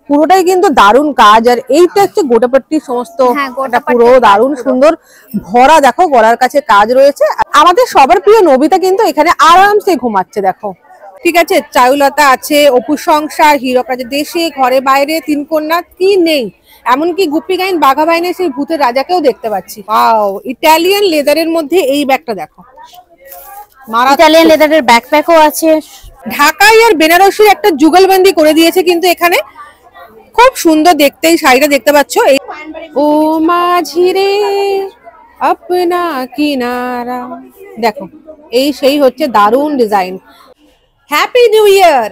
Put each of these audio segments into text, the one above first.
পুরোটাই কিন্তু দারুণ কাজ। আর এইটা হচ্ছে গোটাপট্টি সমস্ত পুরো দারুণ সুন্দর ভরা, দেখো গলার কাছে কাজ রয়েছে। আমাদের সবার প্রিয় নবিতা কিন্তু এখানে আরামসে ঘুমাচ্ছে দেখো। ঠিক আছে, চারুলতা আছে, অপু সংসার, হীরক রাজা দেশে, ঘরে বাইরে, তিন কন্যা, কি নেই, এমনকি গুপি গাইন বাঘা বাইনের সেই ভূতের রাজাকেও দেখতে পাচ্ছি। ওয়াও, ইটালিয়ান লেদারের মধ্যে এই ব্যাগটা দেখো, ইটালিয়ান লেদারের ব্যাকপ্যাকও আছে। ঢাকাই আর বেনারসির একটা যুগলবন্দি করে দিয়েছে কিন্তু এখানে, খুব সুন্দর দেখতে এই শাড়িটা দেখতে পাচ্ছ। ও মাঝি রে আপনা কিনারা, দেখো এই সেই হচ্ছে দারুণ ডিজাইন। হ্যাপি নিউ ইয়ার,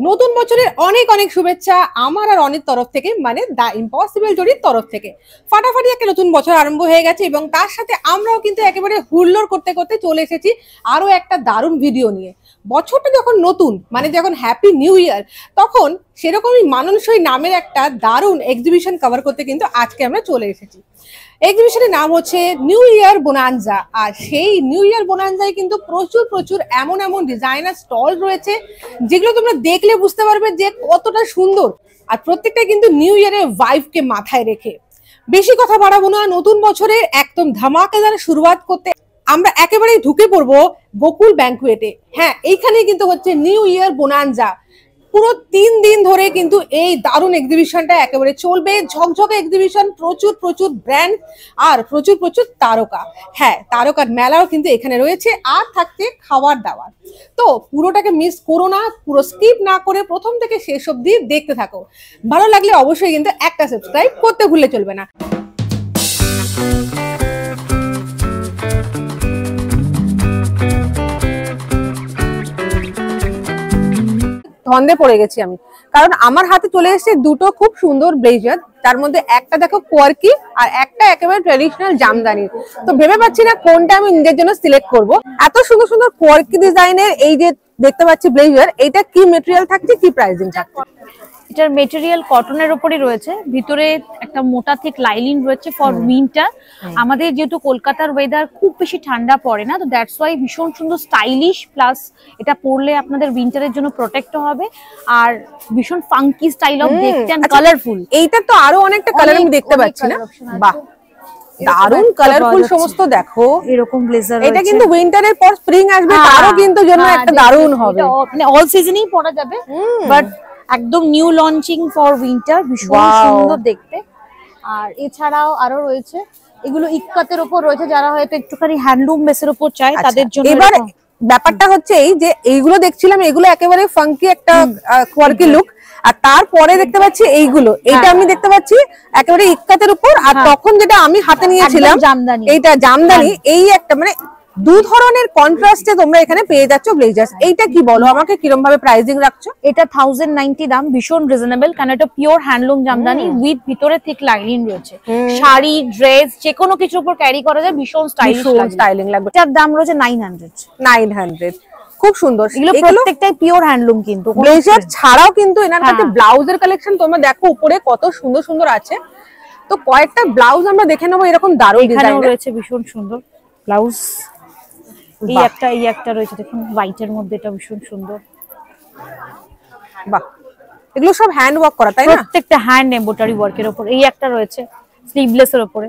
নতুন বছরের অনেক অনেক শুভেচ্ছা আমার আর অনেক তরফ থেকে, মানে দা ইম্পসিবল জরির তরফ থেকে। ফাটাফাটি একটা নতুন বছর আরম্ভ হয়ে গেছে এবং তার সাথে আমরাও কিন্তু একেবারে হুল্লোড় করতে করতে চলে এসেছি আরো একটা দারুণ ভিডিও নিয়ে। বছরটা যখন নতুন, মানে যখন হ্যাপি নিউ ইয়ার, তখন সেরকমই মানানসই নামের একটা দারুণ এক্সিবিশন কভার করতে কিন্তু আজকে আমরা চলে এসেছি। এক্সিবিশনের নাম হচ্ছে নিউ ইয়ার বোনানজা। আর সেই নিউ ইয়ার বোনানজায় কিন্তু প্রচুর প্রচুর এমন এমন ডিজাইনার স্টল রয়েছে যেগুলো তোমরা দেখলে বুঝতে পারবে যে কতটা সুন্দর। আর প্রত্যেকটা কিন্তু নিউ ইয়ারের ভাইবকে মাথায় রেখে। বেশি কথা বাড়াবো না, নতুন বছরের একদম ধামাকেদার শুরুয়াত করতে আমরা একেবারেই ঢুকে পড়বো গোকুল ব্যাংকুয়েটে। হ্যাঁ, এইখানে কিন্তু হচ্ছে নিউ ইয়ার বোনানজা। পুরো 3 দিন ধরে কিন্তু এই দারুণ এক্সিবিশনটা একেবারে চলবে, ঝকঝকে এক্সিবিশন, প্রচুর প্রচুর ব্র্যান্ড আর প্রচুর প্রচুর তারকা। হ্যাঁ, তারকার মেলাও কিন্তু এখানে রয়েছে, আর থাকছে খাবার দাবার। তো পুরোটাকে মিস করো না, পুরো স্কিপ না করে প্রথম থেকে শেষ অবধি দেখতে থাকো। ভালো লাগলে অবশ্যই কিন্তু একটা সাবস্ক্রাইব করতে ভুলে চলবে না। ধন্দে পড়ে গেছি আমি, কারণ আমার হাতে চলে এসেছে দুটো খুব সুন্দর ব্লেজার। তার মধ্যে একটা দেখো কোয়ার্কি আর একটা একেবারে ট্রেডিশনাল জামদানি। তো ভেবে পাচ্ছি না কোনটা আমি নিজের জন্য সিলেক্ট করব। এত সুন্দর সুন্দর কোয়ার্কি ডিজাইনের এই যে দেখতে পাচ্ছি ব্লেজার, এইটা কি মেটেরিয়াল থাকছে, কি প্রাইসিং থাকছে? এটার মেটেরিয়াল কটনের উপরই রয়েছে, ভিতরে একটা মোটা ঠিক লাইলিন রয়েছে ফর উইন্টার। আমাদের যেহেতু কলকাতার ওয়েদার খুব বেশি ঠান্ডা পড়ে না, তো দ্যাটস ওয়াই ভীষণ সুন্দর স্টাইলিশ, প্লাস এটা পরলে আপনাদের উইন্টারের জন্য প্রোটেক্ট হবে আর ভীষণ ফাঙ্কি স্টাইল অফ দেখতে এন্ড কালারফুল। এইটা তো আরো অনেকটা কালার আমি দেখতে পাচ্ছি না? বাহ, দারুন কালারফুল সমস্ত। দেখো এরকম ব্লেজার, এটা কিন্তু উইন্টারের পর স্প্রিং আসবে, তারও কিন্তু জন্য একটা দারুন হবে, মানে অল সিজনই পরা যাবে, বাট একদম নিউ লঞ্চিং ফর উইন্টার, ভীষণ সুন্দর দেখতে। আর এছাড়াও আরো রয়েছে, এগুলো ইক্কাতের উপর রয়েছে, যারা হয়তো একটুখানি হ্যান্ডলুম বেসের উপর চায় তাদের জন্য। এবার ব্যাপারটা হচ্ছে এই যে এইগুলো দেখছিলাম, এগুলো একেবারে ফাঙ্কি একটা কোয়ার্কি লুক। আর তারপরে দেখতে পাচ্ছি এইগুলো, এইটা আমি দেখতে পাচ্ছি একেবারে ইক্কাতের উপর। আর তখন যেটা আমি হাতে নিয়েছিলাম এইটা জামদানি। এই একটা মানে দু ধরনের কন্ট্রাস্টে তোমরা এখানে পেয়ে যাচ্ছ ব্লেজার। এইটা কি বলো আমাকে, কিরকম ভাবে প্রাইসিং রাখছো? এটা 1090 দাম, ভীষণ রিজনেবল, কারণ এটা পিওর হ্যান্ডলুম জামদানি উইথ ভিতরে ঠিক লাইনিং রয়েছে। শাড়ি, ড্রেস, যে কোনো কিছুর উপর ক্যারি করা যায়, ভীষণ স্টাইলিং লাগবে। এটার দাম রয়েছে 900। খুব সুন্দর, এগুলো প্রত্যেকটাই পিওর হ্যান্ডলুম। কিন্তু ব্লেজার ছাড়াও কিন্তু এনার কাছে ব্লাউজের কালেকশন তোমরা দেখো উপরে কত সুন্দর সুন্দর আছে। তো কয়েকটা ব্লাউজ আমরা দেখে নেবো, এরকম দারুণ ডিজাইন রয়েছে, ভীষণ সুন্দর ব্লাউজ। এই একটা রয়েছে দেখুন হোয়াইটের মধ্যে, এটা ভীষণ সুন্দর। বাহ, এগুলো সব হ্যান্ড ওয়ার্ক করা, তাই না? প্রত্যেকটা হ্যান্ড এমব্রয়ডারি ওয়ার্কের উপর। এই একটা রয়েছে স্লিভলেসের উপরে,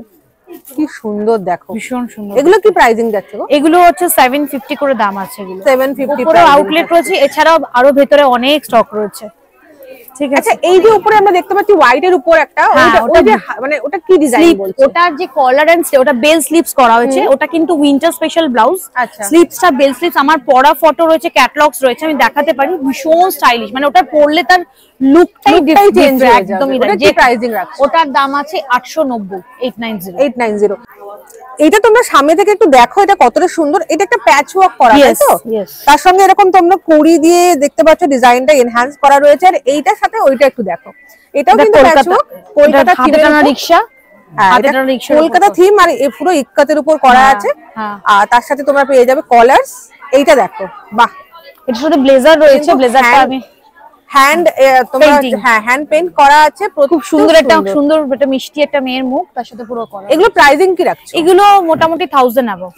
কি সুন্দর দেখো, ভীষণ সুন্দর। এগুলো কি প্রাইসিং যাচ্ছে গো? এগুলো হচ্ছে 750 করে দাম আছে। এগুলো 750 উপরে আউটলেট রয়েছে, এছাড়াও আরো ভেতরে অনেক স্টক রয়েছে। ঠিক আছে, এই যে উপরে আমরা দেখতে পাচ্ছি হোয়াইট এর উপর একটা, ওটা মানে ওটা কি ডিজাইন বলছো? ওটার যে কলার এন্ড ওটা বেল স্লিভস করা হয়েছে, ওটা কিন্তু উইন্টার স্পেশাল ব্লাউজ। স্লিভসটা বেল স্লিভস, আমার পরা ফটো রয়েছে, ক্যাটালগস রয়েছে, আমি দেখাতে পারি, ভীষণ স্টাইলিশ। মানে ওটা পরলে তার লুকটাই চেঞ্জ হয়ে যাবে একদম। যে প্রাইসিং রাখছো, ওটার দাম আছে 890, 890। এটা তোমরা সামনে থেকে একটু দেখো, এটা কতটা সুন্দর। এটা একটা প্যাচ ওয়ার্ক করা, তাই তো? তার সঙ্গে এরকম তোমরা কড়ি দিয়ে দেখতে পাচ্ছ ডিজাইনটা এনহ্যান্স করা রয়েছে। আর এইটার সাথে ওইটা একটু দেখো, এটাও কিন্তু প্যাচ ওয়ার্ক, কলকাতা রিক্সা, কলকাতা থিম, আর পুরো ইক্কাতের উপর করা আছে। আর তার সাথে তোমরা পেয়ে যাবে কলার্স। এইটা দেখো, বাহ, এটার সাথে ব্লেজার রয়েছে। ব্লেজারটা আমি হ্যান্ড তোমরা Painting. হ্যাঁ হ্যান্ড পেইন্ট করা আছে, খুব সুন্দর একটা মিষ্টি একটা মেয়ের মুখ, তার সাথে পুরো করা। এগুলো প্রাইসিং কি রাখছো? এগুলো মোটামুটি 1000 অ্যাবভ,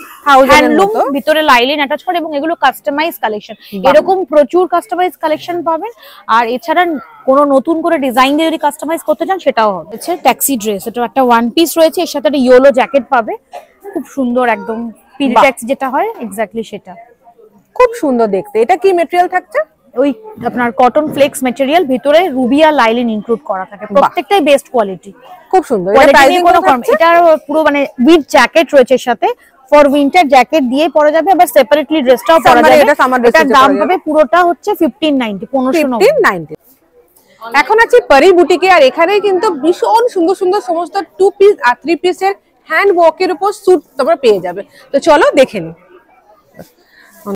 হ্যান্ডলুম, ভিতরে লাইলিন অ্যাটাচ করে, এবং এগুলো কাস্টমাইজ কালেকশন। এরকম প্রচুর কাস্টমাইজ কালেকশন পাবেন। আর এছাড়া কোনো নতুন করে ডিজাইন দিয়ে যদি কাস্টমাইজ করতে চান সেটাও হবে। হচ্ছে ট্যাক্সি ড্রেস, এটা একটা ওয়ান পিস রয়েছে, এর সাথে একটা ইয়েলো জ্যাকেট পাবে, খুব সুন্দর একদম পিল ট্যাক্সি যেটা হয় এক্স্যাক্টলি সেটা। খুব সুন্দর দেখতে। এটা কি ম্যাটেরিয়াল থাকছে? ওই আপনার কটন ফ্লেক্স ম্যাটেরিয়াল, ভিতরে রুবিয়া লাইলিন ইনক্লুড করা থাকে, প্রত্যেকটাই বেস্ট কোয়ালিটি। খুব সুন্দর। এটা প্রাইসিং কোনো কম, এটা পুরো মানে উইথ জ্যাকেট রয়েছে এর সাথে, ফর উইন্টার জ্যাকেট দিয়ে পরা যাবে, আবার সেপারেটলি ড্রেসটাও পরা যাবে। এটার দাম হবে পুরোটা হচ্ছে 1590, 1590। এখন আছি পরি বুটিকে, আর এখানে কিন্তু ভীষণ সুন্দর সুন্দর সমস্ত 2 পিস আর 3 পিসের হ্যান্ড ওয়ার্কের উপর স্যুট তোমরা পেয়ে যাবে। তো চলো দেখে নিই।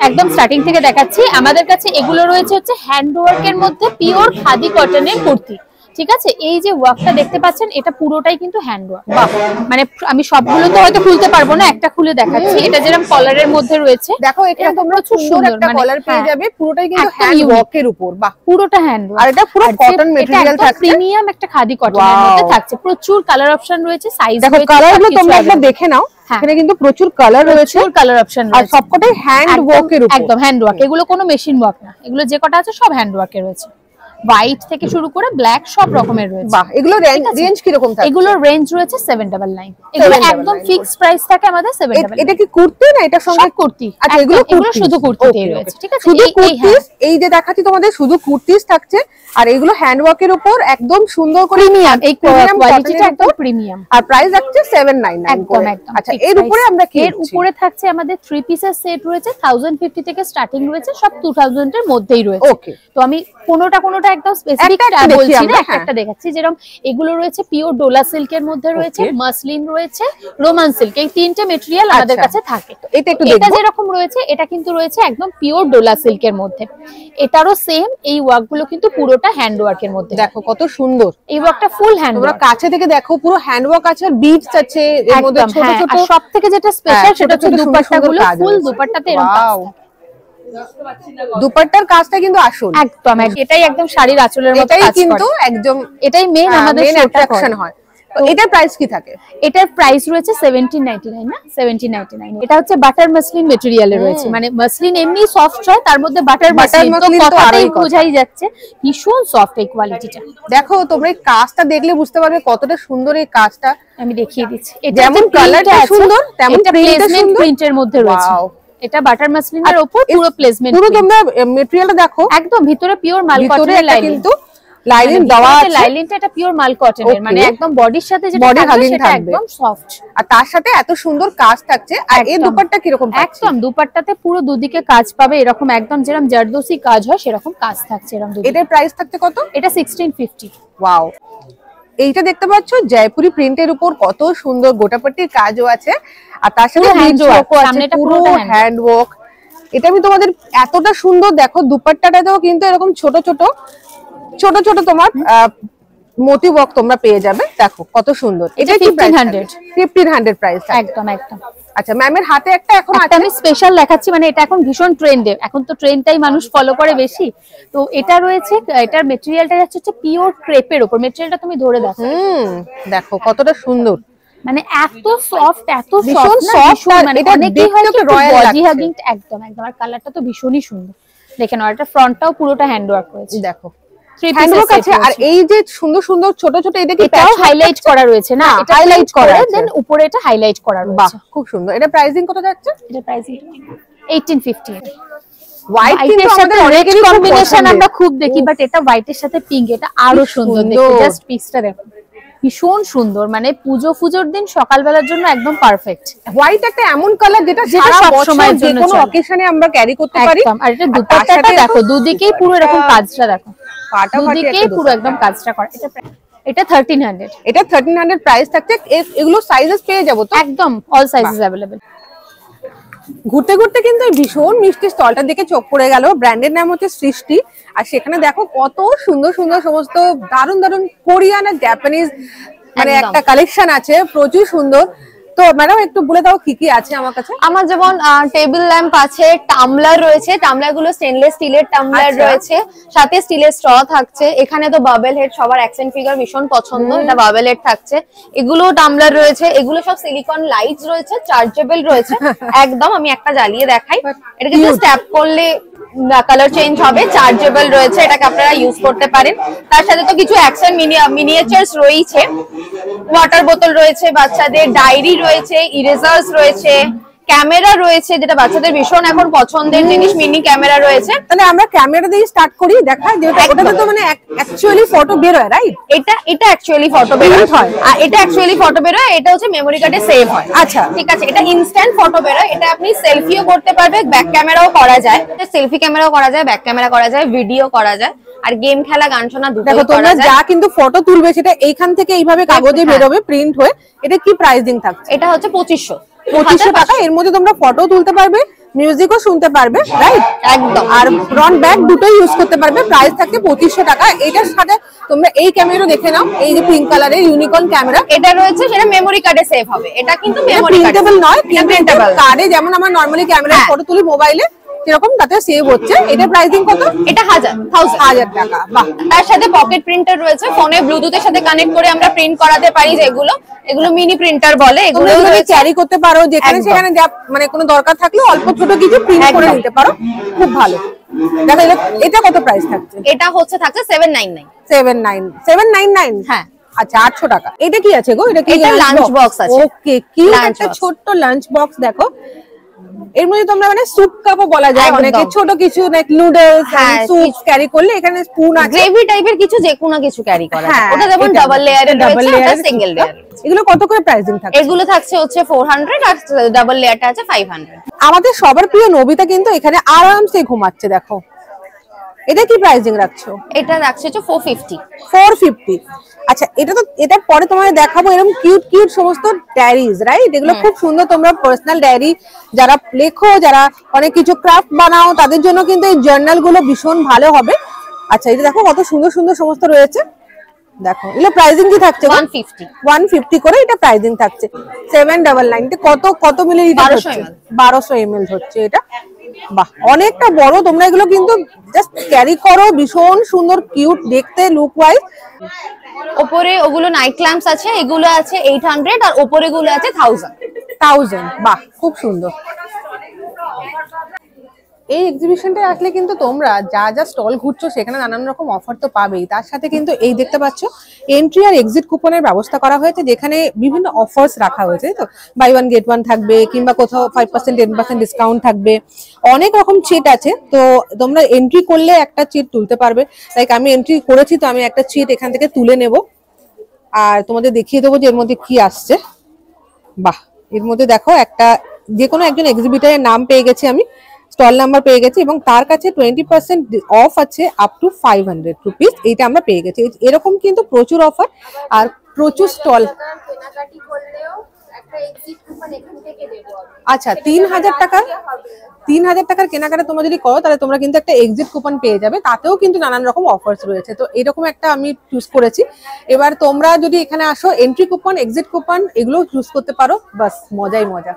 একদম স্টার্টিং থেকে দেখাচ্ছি। আমাদের কাছে এগুলো রয়েছে হচ্ছে হ্যান্ড ওয়ার্কের মধ্যে পিওর খাদি কটনের কুর্তি, ঠিক আছে? এই যে ওয়ার্কটা দেখতে পাচ্ছেন এটা পুরোটাই কিন্তু হ্যান্ড ওয়ার্ক। মানে আমি সবগুলো তো হয়তো খুলতে পারবো না, একটা খুলে দেখাচ্ছি। এটা যেরকম কলারের মধ্যে রয়েছে, দেখো এখানে তোমরা খুব সুন্দর একটা কলার পেয়ে যাবে, পুরোটাই কিন্তু হ্যান্ড ওয়ার্কের উপর। বাহ, পুরোটা হ্যান্ড ওয়ার্ক। আর এটা পুরো কটন ম্যাটেরিয়াল থাকছে, প্রিমিয়াম একটা খাদি কটনের মধ্যে থাকছে। প্রচুর কালার অপশন রয়েছে, সাইজ দেখো কালারগুলো তোমরা একবার দেখে নাও। এখানে কিন্তু প্রচুর কালার রয়েছে, প্রচুর কালার অপশন রয়েছে, আর সবকটাই হ্যান্ড ওয়ার্কের উপর। একদম হ্যান্ড ওয়ার্ক, এগুলো কোনো মেশিন ওয়ার্ক না, এগুলো যে কটা আছে সব হ্যান্ড ওয়ার্কে রয়েছে। হোয়াইট থেকে শুরু করে ব্ল্যাক সব রকমের রয়েছে। বাহ, এগুলো রেঞ্জ কি রকম থাকে? এগুলোর রেঞ্জ রয়েছে 799। এগুলো একদম ফিক্সড প্রাইস থাকে আমাদের 799। এটা কি কুর্তি না এটা সঙ্গে কুর্তি? আচ্ছা, এগুলো শুধু কুর্তিতেই রয়েছে, ঠিক আছে? শুধু কুর্তিস, এই যে দেখাচ্ছি তোমাদের শুধু কুর্তিস থাকছে, আর এগুলো হ্যান্ড ওয়ার্কের উপর একদম সুন্দর করে প্রিমিয়াম, এই কোয়ালিটিটা একদম প্রিমিয়াম। আর প্রাইস আছে 799 একদম একদম। আচ্ছা, এর উপরে আমরা কি? এর উপরে থাকছে আমাদের 3 পিসের সেট রয়েছে, 1050 থেকে স্টার্টিং রয়েছে, সব 2000 এর মধ্যেই রয়েছে। ওকে, তো আমি কোনোটা একদম স্পেসিফিক বলছি না, একটা দেখাচ্ছি। যেরকম এগুলো রয়েছে পিওর ডোলা সিল্কের মধ্যে রয়েছে, মাসলিন রয়েছে, রোমান সিল্ক, এই তিনটে ম্যাটেরিয়াল আমাদের কাছে থাকে। এটা একটু এটা যেরকম রয়েছে, এটা কিন্তু রয়েছে একদম পিওর ডোলা সিল্কের মধ্যে। এটারও সেম, এই ওয়ার্ক গুলো কিন্তু পুরোটা হ্যান্ড ওয়ার্কের মধ্যে। দেখো কত সুন্দর এই ওয়ার্কটা ফুল হ্যান্ড ওয়ার্ক। তোমরা কাছে থেকে দেখো, পুরো হ্যান্ড ওয়ার্ক আছে, আর বিটস আছে এর মধ্যে ছোট ছোট। আর সবথেকে যেটা স্পেশাল সেটা হচ্ছে দুপাট্টাগুলো, ফুল দুপাট্টাতে এরকম কাজ। দুপাট্টার কাজটা কিন্তু আসল, একদম এটাই একদম শাড়ির আঁচলের মতো কাজ করে, কিন্তু একদম এটাই মেইন আমাদের অ্যাট্রাকশন হয়। এটার প্রাইস কি থাকে? এটার প্রাইস রয়েছে 1799 না, 1799। এটা হচ্ছে বাটার মাসলিন ম্যাটেরিয়ালে রয়েছে, মানে মাসলিন এমনি সফট হয়, তার মধ্যে বাটার মাসলিন তো কথাই বোঝাই যাচ্ছে, ভীষণ সফট এই কোয়ালিটিটা। দেখো তোমরা এই কাজটা দেখলে বুঝতে পারবে কতটা সুন্দর এই কাজটা। আমি দেখিয়ে দিচ্ছি। এটা যেমন কালারটা সুন্দর, তেমন প্লেসমেন্ট প্রিন্টের মধ্যে রয়েছে। এটা বাটার মাসলিনের উপর পুরো প্লেসমেন্ট, পুরো তোমরা ম্যাটেরিয়ালটা দেখো, একদম ভিতরে পিওর মাল কটনের লাইনিং, কিন্তু লাইলিন দেওয়া আছে। লাইলিনটা এটা পিওর মাল কটনের, মানে একদম বডির সাথে যেটা থাকবে সেটা একদম সফট, আর তার সাথে এত সুন্দর কাজ থাকছে। আর এই দুপাট্টা কি রকম? একদম দুপাট্টাতে পুরো দুদিকে কাজ পাবে, এরকম একদম যেরকম জারদোসি কাজ হয় সেরকম কাজ থাকছে এরকম। এটার প্রাইস থাকছে কত? এটা 1650। ওয়াও, এইটা দেখতে পাচ্ছ জয়পুরি প্রিন্টের উপর কত সুন্দর গোটাপট্টির কাজও আছে, আর তার সাথে পুরো হ্যান্ড ওয়ার্ক। এটা আমি তোমাদের এতটা সুন্দর, দেখো দুপাট্টাটাতেও কিন্তু এরকম ছোট ছোট ছোট ছোট তোমার মোতি ওয়ার্ক তোমরা পেয়ে যাবে। দেখো কত সুন্দর। এটা 1500 প্রাইস। একদম একদম। আচ্ছা, ম্যামের হাতে একটা এখন আছে, আমি স্পেশাল দেখাচ্ছি, মানে এটা এখন ভীষণ ট্রেন্ডে, এখন তো ট্রেন্ডটাই মানুষ ফলো করে বেশি। তো এটা রয়েছে, এটার ম্যাটেরিয়ালটা হচ্ছে পিওর ক্রেপের উপর, ম্যাটেরিয়ালটা তুমি ধরে দেখো, দেখো কতটা সুন্দর, মানে এত সফট, এত সফট, মানে এটা দেখতে হয় কি রয়্যাল বডি হাগিং। একদম একদম। আর কালারটা তো ভীষণই সুন্দর, দেখেন। আর এটা ফ্রন্টটাও পুরোটা হ্যান্ড ওয়ার্ক করেছে, দেখো হ্যান্ড ওয়ার্ক আছে। আর এই যে সুন্দর সুন্দর ছোট ছোট, এটা কি প্যাচ হাইলাইট করা রয়েছে না? এটা হাইলাইট করা আছে, দেন উপরে এটা হাইলাইট করা রয়েছে। বাহ, খুব সুন্দর। এটা প্রাইসিং কত যাচ্ছে? এটা প্রাইসিং 1850। হোয়াইট কিন্তু আমাদের অনেকেরই কম্বিনেশন আমরা খুব দেখি, বাট এটা হোয়াইটের সাথে পিঙ্ক, এটা আরো সুন্দর দেখতে। জাস্ট পিসটা দেখো, ভীষণ সুন্দর, মানে পুজোর দিন সকালবেলার জন্য একদম পারফেক্ট। হোয়াইট একটা এমন কালার যেটা সারা বছর যে কোনো অকেশনে আমরা ক্যারি করতে পারি। আর এটা দুপাট্টাটা দেখো, দুদিকেই পুরো এরকম কাজটা দেখো, দুদিকেই পুরো একদম কাজটা করা। এটা 1300। এটা 1300 প্রাইস থাকছে। এগুলো সাইজেস পেয়ে যাবো তো? একদম অল সাইজেস अवेलेबल। ঘুরতে ঘুরতে কিন্তু ভীষণ মিষ্টি স্টলটার দিকে চোখ পড়ে গেল। ব্র্যান্ডের নাম হচ্ছে সৃষ্টি, আর সেখানে দেখো কত সুন্দর সুন্দর সমস্ত দারুণ দারুণ কোরিয়ান আর জাপানিজ মানে একটা কালেকশন আছে, প্রচুর সুন্দর। তো ম্যাডাম একটু বলে দাও কি কি আছে আমার কাছে। আমার যেমন টেবিল ল্যাম্প আছে, টামলার রয়েছে, টামলার গুলো স্টেনলেস স্টিলের টামলার রয়েছে, সাথে স্টিলের স্ট্র থাকছে। এখানে তো বাবেল হেড সবার অ্যাকসেন্ট ফিগার ভীষণ পছন্দ, এটা বাবেল হেড থাকছে। এগুলো টামলার রয়েছে, এগুলো সব সিলিকন লাইটস রয়েছে, চার্জেবল রয়েছে। একদম আমি একটা জ্বালিয়ে দেখাই, এটাকে জাস্ট ট্যাপ করলে কালার চেঞ্জ হবে, চার্জেবল রয়েছে, এটাকে আপনারা ইউজ করতে পারেন। তার সাথে তো কিছু অ্যাকশন মিনিয়েচার্স রয়েছে, ওয়াটার বোতল রয়েছে, বাচ্চাদের ডায়েরি রয়েছে, ইরেজার্স রয়েছে, ক্যামেরা রয়েছে যেটা বাচ্চাদের ভীষণ এখন পছন্দের জিনিস, মিনি ক্যামেরা রয়েছে। তাহলে আমরা ক্যামেরা দিয়ে স্টার্ট করি, দেখাই যে ওটাতে তো মানে অ্যাকচুয়ালি ফটো বের হয়, রাইট? এটা অ্যাকচুয়ালি ফটো বের হয়, আর এটা অ্যাকচুয়ালি ফটো বের হয়, এটা হচ্ছে মেমোরি কার্ডে সেভ হয়। আচ্ছা, ঠিক আছে, এটা ইনস্ট্যান্ট ফটো বের হয়, এটা আপনি সেলফিও করতে পারবেন, ব্যাক ক্যামেরাও করা যায়, সেলফি ক্যামেরাও করা যায়, ব্যাক ক্যামেরা করা যায়, ভিডিও করা যায়, আর গেম খেলা গান শোনা দুটোই করা যায়। তোমরা যা কিন্তু ফটো তুলবে সেটা এইখান থেকে এইভাবে কাগজে বের হবে প্রিন্ট হয়ে। এটা কি প্রাইসিং থাকছে? এটা হচ্ছে 2500 টাকা। এর মধ্যে তোমরা ফটো তুলতে পারবে, মিউজিকও শুনতে পারবে, রাইট? একদম। আর ফ্রন্ট ব্যাক দুটোই ইউজ করতে পারবে। প্রাইস থাকছে 2500 টাকা। এটার সাথে তোমরা এই ক্যামেরা দেখে নাও, এই যে পিঙ্ক কালারের ইউনিকর্ন ক্যামেরা এটা রয়েছে, সেটা মেমোরি কার্ডে সেভ হবে। এটা কিন্তু মেমোরি প্রিন্টেবল নয়, প্রিন্টেবল কার্ডে যেমন আমরা নরমালি ক্যামেরায় ফটো তুলি মোবাইলে, সেরকম তাতে সেভ হচ্ছে। এটা প্রাইসিং কত? এটা 1000 টাকা। বাহ। তার সাথে পকেট প্রিন্টার রয়েছে, ফোনে ব্লুটুথের সাথে কানেক্ট করে আমরা প্রিন্ট করাতে পারি, যেগুলো এগুলো মিনি প্রিন্টার বলে। এগুলো ক্যারি করতে পারো, যেখানে সেখানে মানে কোনো দরকার থাকলে অল্প ছোট কিছু প্রিন্ট করে নিতে পারো, খুব ভালো। দেখো এটা কত প্রাইস থাকছে? এটা থাকছে 799। 799? হ্যাঁ। আচ্ছা, 800 টাকা। এটা কি আছে গো? এটা কি লাঞ্চ বক্স আছে? ওকে, কি একটা ছোট্ট লাঞ্চ বক্স। দেখো এর মধ্যে তোমরা মানে স্যুপ কাপও বলা যায়, অনেকে ছোট কিছু লাইক নুডলস, স্যুপ ক্যারি করলে এখানে স্পুন আছে, গ্রেভি টাইপের কিছু যে কোনো কিছু ক্যারি করা যায়। ওটা যেমন ডাবল লেয়ারের রয়েছে, এটা সিঙ্গেল লেয়ার। এগুলো কত করে প্রাইসিং থাকে? এগুলো থাকছে হচ্ছে 400, আর ডাবল লেয়ারটা আছে 500। আমাদের সবার প্রিয় নবিতা কিন্তু এখানে আরামসে ঘুমাচ্ছে। দেখো এটা কি প্রাইসিং রাখছো? এটা রাখছে হচ্ছে 450। 450। আচ্ছা, এটার পরে তোমাদের দেখাবো এরকম কিউট কিউট সমস্ত ডায়েরিজ, রাইট? এগুলো খুব সুন্দর। তোমরা পার্সোনাল ডায়েরি যারা লেখো, যারা অনেক কিছু ক্রাফট বানাও, তাদের জন্য কিন্তু এই জার্নাল গুলো ভীষণ ভালো হবে। আচ্ছা, এটা দেখো কত সুন্দর সুন্দর সমস্ত রয়েছে। দেখো এগুলো প্রাইসিং কি থাকছে? 150 করে এটা প্রাইসিং থাকছে। 799। কত মিলিলিটার? 1200 ml হচ্ছে এটা। বাহ, অনেকটা বড়। তোমরা এগুলো কিন্তু জাস্ট ক্যারি করো, ভীষণ সুন্দর কিউট দেখতে লুক ওয়াইজ। উপরে ওগুলো নাইট ল্যাম্পস আছে, এগুলো আছে 800, আর উপরে গুলো আছে 1000। বাহ, খুব সুন্দর। এই এক্সিবিশনটা আসলে কিন্তু তোমরা যা যা স্টল ঘুরছো সেখানে নানান রকম অফার তো পাবেই। তার সাথে কিন্তু এই দেখতে পাচ্ছ এন্ট্রি আর এক্সিট কুপনের ব্যবস্থা করা হয়েছে, যেখানে বিভিন্ন অফার্স রাখা হয়েছে। তো বাই ওয়ান গেট ওয়ান থাকবে, কিংবা কোথাও 5% 10% ডিসকাউন্ট থাকবে, অনেক রকম চিট আছে। তো তোমরা এন্ট্রি করলে একটা চিট তুলতে পারবে। লাইক আমি এন্ট্রি করেছি, তো আমি একটা চিট এখান থেকে তুলে নেব আর তোমাদের দেখিয়ে দেবো যে এর মধ্যে কি আসছে। বাহ, এর মধ্যে দেখো একটা যে কোনো একজন এক্সিবিটরের নাম পেয়ে গেছি আমি, স্টল নাম্বার পেয়ে গেছি, এবং তার কাছে 20% অফ আছে আপ টু 500 রুপিস। এইটা আমরা পেয়ে গেছি। এরকম কিন্তু প্রচুর অফার আর প্রচুর স্টল। আচ্ছা, 3000 টাকার কেনাকাটা তোমরা যদি করো, তাহলে তোমরা কিন্তু একটা এক্সিট কুপন পেয়ে যাবে। তাতেও কিন্তু নানান রকম অফার্স রয়েছে। তো এরকম একটা আমি চুজ করেছি। এবার তোমরা যদি এখানে আসো, এন্ট্রি কুপন, এক্সিট কুপন এগুলো চুজ করতে পারো। বাস, মজাই মজা।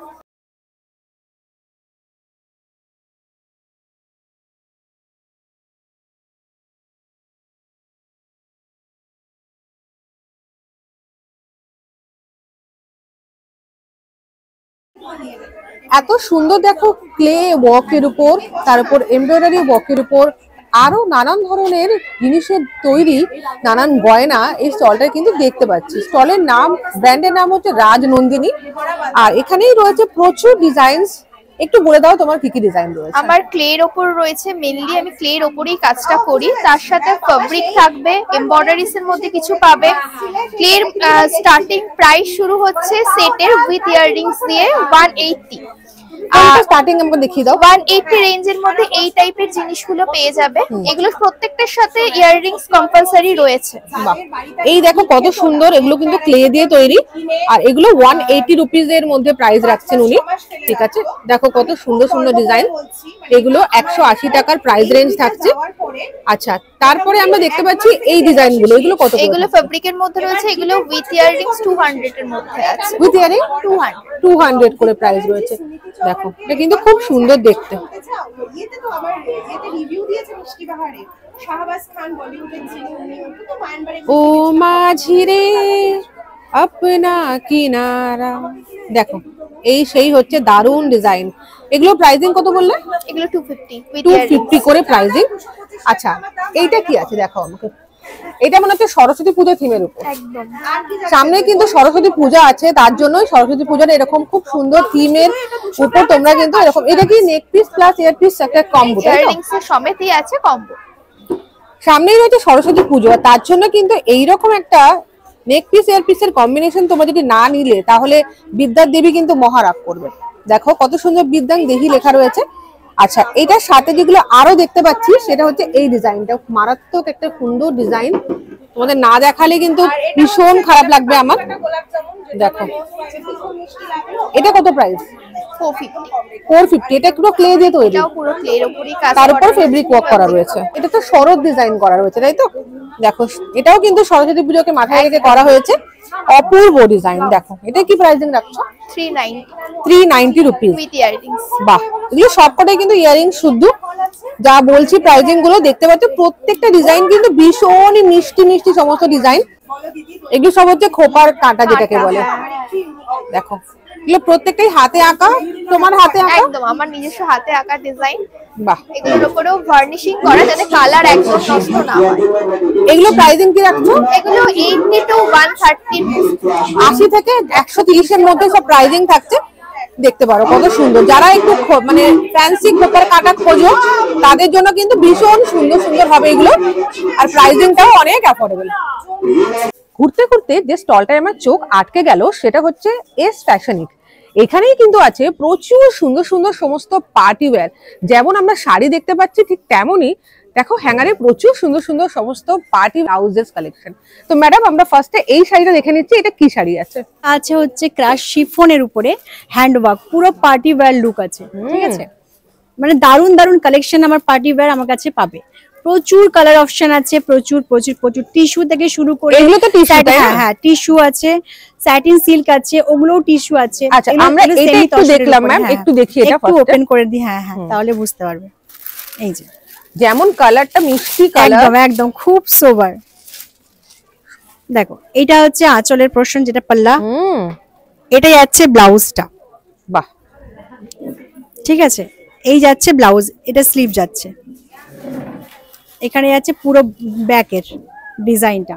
এত সুন্দর দেখো ক্লে ওয়ার্কের উপর, তার উপর এমব্রয়ডারি ওয়ার্কের উপর আরো নানান ধরনের জিনিসের তৈরি নানান গয়না এই স্টলটা কিন্তু দেখতে পাচ্ছি। স্টলের নাম, ব্র্যান্ডের নাম হচ্ছে রাজনন্দিনী। আর এখানেই রয়েছে প্রচুর ডিজাইনস। একটু বলে দাও তোমার কি কি ডিজাইন রয়েছে? আমার ক্লের ওপর রয়েছে, মেইনলি আমি ক্লের ওপরেই কাজটা করি। তার সাথে ফেব্রিক থাকবে, এমব্রয়ডারিস এর মধ্যে কিছু পাবে। ক্লের স্টার্টিং প্রাইস শুরু হচ্ছে সেটের উইথ ইয়াররিংস দিয়ে 180। স্টার্টিং আমাকে দেখিয়ে দাও। 180 রেঞ্জের মধ্যে এই টাইপের জিনিসগুলো পেয়ে যাবে। এগুলো প্রত্যেকটার সাথে ইয়াররিংস কম্পালসারি রয়েছে। বাহ, এই দেখো কত সুন্দর, এগুলো কিন্তু ক্লে দিয়ে তৈরি, আর এগুলো 180 রুপিস এর মধ্যে প্রাইস রাখছেন উনি। ঠিক আছে, দেখো কত সুন্দর সুন্দর ডিজাইন, এগুলো 180 টাকার প্রাইস রেঞ্জ থাকছে। আচ্ছা, তারপরে আমরা দেখতে পাচ্ছি এই ডিজাইন গুলো, এগুলো কত? এগুলো ফেব্রিকের মধ্যে রয়েছে, এগুলো উইথ ইয়াররিংস 200 এর মধ্যে আছে। উইথ ইয়ারিং 200 করে প্রাইস রয়েছে। দেখো এটা কিন্তু খুব সুন্দর দেখতে। ও মাঝি রে আপনা কিনারা, দেখো এই সেই হচ্ছে দারুন ডিজাইন। এগুলো প্রাইসিং কত বললে? এগুলো 250 উইথ 250 করে প্রাইসিং। আচ্ছা, এইটা কি আছে দেখো আমাকে, এটা মনে হচ্ছে সরস্বতী পূজা থিমের উপর। একদম। সামনে কিন্তু সরস্বতী পূজা আছে, তার জন্যই সরস্বতী পূজার এরকম খুব সুন্দর থিমের উপর তোমরা কিন্তু এরকম, এটা কি নেক পিস প্লাস ইয়ার পিস একটা কম্বো, তাই তো? ইয়াররিংস এর সমেতই আছে কম্বো। সামনেই রয়েছে সরস্বতী পুজো, আর তার জন্য কিন্তু এইরকম একটা নেক পিস ইয়ার পিসের কম্বিনেশন তোমরা যদি না নিলে তাহলে বিদ্যার দেবী কিন্তু মহারাগ করবে। দেখো কত সুন্দর বিদ্যাং দেহি লেখা রয়েছে। আচ্ছা, এটার সাথে যেগুলো আরো দেখতে পাচ্ছি সেটা হচ্ছে এই ডিজাইনটা, মারাত্মক একটা সুন্দর ডিজাইন, তোমাদের না দেখালে কিন্তু ভীষণ খারাপ লাগবে আমার। দেখো এটা কত প্রাইস? 450। এটা পুরো ক্লে দিয়ে তৈরি, এটাও পুরো ক্লের উপরই কাজ তার উপর করা ফেব্রিক ওয়ার্ক করা রয়েছে। এটা তো শরৎ ডিজাইন করা রয়েছে, তাই তো? দেখো এটাও কিন্তু সরস্বতী পুজোকে মাথায় রেখে করা হয়েছে, অপূর্ব ডিজাইন। দেখো এটা কি প্রাইসিং রাখছো? 390 রুপিস উইথ ইয়াররিংস। বাহ, এগুলো সবকটাই কিন্তু ইয়ারিং শুদ্ধ। যা বলছি প্রাইসিং গুলো দেখতে পাচ্ছ, প্রত্যেকটা ডিজাইন কিন্তু ভীষণই মিষ্টি মিষ্টি সমস্ত ডিজাইন। এগুলো সব হচ্ছে খোপার কাঁটা যেটাকে বলে। দেখো এগুলো প্রত্যেকটাই হাতে আঁকা, তোমার হাতে আঁকা? একদম আমার নিজস্ব হাতে আঁকা ডিজাইন। বাহ, এগুলোর উপরেও ভার্নিশিং করা যাতে কালার একদম নষ্ট না হয়। এগুলো প্রাইসিং কি রাখছো? এগুলো 80 to 130, 80 থেকে 130 এর মধ্যে সব প্রাইসিং থাকছে। দেখতে পারো কত সুন্দর, যারা একটু মানে ফ্যান্সি খোপার কাটা খোঁজো তাদের জন্য কিন্তু ভীষণ সুন্দর সুন্দর হবে এগুলো, আর প্রাইসিংটাও অনেক অ্যাফোর্ডেবল। ঘুরতে ঘুরতে যে স্টলটায় আমার চোখ আটকে গেল সেটা হচ্ছে এস ফ্যাশনিক। এখানেই কিন্তু আছে প্রচুর সুন্দর সুন্দর সমস্ত পার্টি ওয়্যার, যেমন আমরা শাড়ি দেখতে পাচ্ছি ঠিক তেমনই দেখো হ্যাঙ্গারে প্রচুর সুন্দর সুন্দর সমস্ত পার্টি ব্লাউজেস কালেকশন। তো ম্যাডাম আমরা ফার্স্টে এই শাড়িটা দেখে নিচ্ছি, এটা কি শাড়ি আছে? আছে হচ্ছে ক্রাশ শিফনের উপরে হ্যান্ডওয়ার্ক, পুরো পার্টি ওয়্যার লুক আছে। ঠিক আছে, মানে দারুন দারুন কালেকশন আমার পার্টি ওয়্যার আমার কাছে পাবে। প্রচুর কালার অপশন আছে, প্রচুর প্রচুর প্রচুর টিস্যু থেকে শুরু করে, এগুলো তো টিস্যু, তাই না? হ্যাঁ টিস্যু আছে, স্যাটিন সিল্ক আছে, ওগুলোও টিস্যু আছে। আচ্ছা, আমরা এটা একটু দেখলাম ম্যাম, একটু দেখি এটা একটু ওপেন করে দিই। হ্যাঁ হ্যাঁ, তাহলে বুঝতে পারবে। এই যে যেমন কালারটা মিষ্টি কালার, একদম একদম খুব সোবার। দেখো এটা হচ্ছে আঁচলের পোরশন, যেটা পাল্লা, এটা যাচ্ছে ব্লাউজটা। বাহ, ঠিক আছে, এই যাচ্ছে ব্লাউজ, এটা স্লিভ যাচ্ছে, এখানে যাচ্ছে পুরো ব্যাকের ডিজাইনটা।